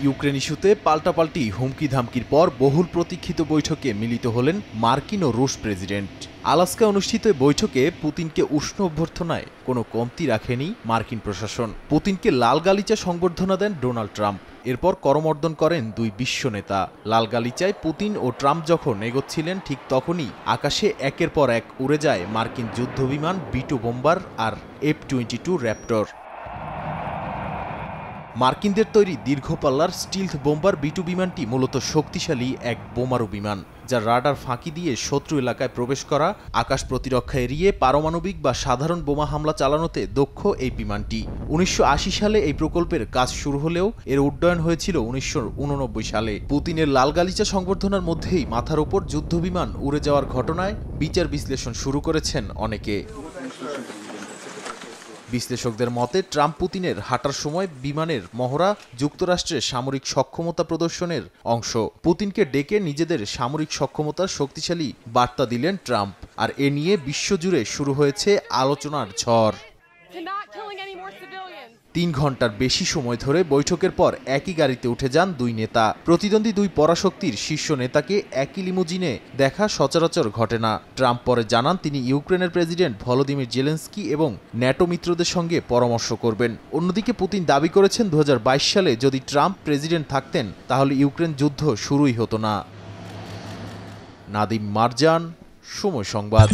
Ukraine ইস্যুতে পাল্টাপাল্টি হুমকি ধামকির পর বহুল প্রতীক্ষিত বৈঠকে মিলিত হলেন মার্কিন ও রুশ প্রেসিডেন্ট। আলাস্কায় অনুষ্ঠিত বৈঠকে পুতিনকে উষ্ণ অভ্যর্থনায় কোনো কমতি রাখেনি মার্কিন প্রশাসন। পুতিনকে লাল গালিচা সংবর্ধনা দেন ডোনাল্ড ট্রাম্প। এরপর করমর্দন করেন দুই বিশ্ব নেতা। লাল গালিচায় পুতিন ও ট্রাম্প যখন এগোচ্ছিলেন ঠিক তখনই আকাশে একের পর এক উড়ে যায় মার্কিন যুদ্ধবিমান B-2 বোম্বার আর F-22 র্যাপটর। মার্কিনদের তৈরি দীর্ঘপাল্লার স্টিলথ বোম্বার B-2 বিমানটি মূলত শক্তিশালী এক বোমারু বিমান, যার রাডার ফাঁকি দিয়ে শত্রু এলাকায় প্রবেশ করা, আকাশ প্রতিরক্ষা এড়িয়ে পারমাণবিক বা সাধারণ বোমা হামলা চালানোতে দক্ষ এই বিমানটি। 1980 সালে এই প্রকল্পের কাজ শুরু হলেও এর উড্ডয়ন হয়েছিল 1989 সালে। পুতিনের লাল গালিচা সংবর্ধনার মধ্যেই মাথার ওপর যুদ্ধবিমান উড়ে যাওয়ার ঘটনায় বিচার বিশ্লেষণ শুরু করেছেন অনেকে। বিশ্লেষকদের মতে ট্রাম্প পুতিনের হাঁটার সময় বিমানের মহড়া যুক্তরাষ্ট্রের সামরিক সক্ষমতা প্রদর্শনের অংশ। পুতিনকে ডেকে নিজেদের সামরিক সক্ষমতার শক্তিশালী বার্তা দিলেন ট্রাম্প, আর এ নিয়ে বিশ্বজুড়ে শুরু হয়েছে আলোচনার ঝড়। 3 ঘন্টার বেশি সময় ধরে বৈঠকের পর একই গাড়িতে উঠে যান দুই নেতা। প্রতিদ্বন্দ্বী দুই পরাশক্তির শীর্ষ নেতাকে একই লিমুজিনে দেখা সচরাচর ঘটে না। ট্রাম্প পরে জানান তিনি ইউক্রেনের প্রেসিডেন্ট ভলোদিমির জেলেনস্কি এবং ন্যাটো মিত্রদের সঙ্গে পরামর্শ করবেন। অন্যদিকে পুতিন দাবি করেছেন 2022 সালে যদি ট্রাম্প প্রেসিডেন্ট থাকতেন তাহলে ইউক্রেন যুদ্ধ শুরুই হতো না। নাদিম মারজান, সময় সংবাদ।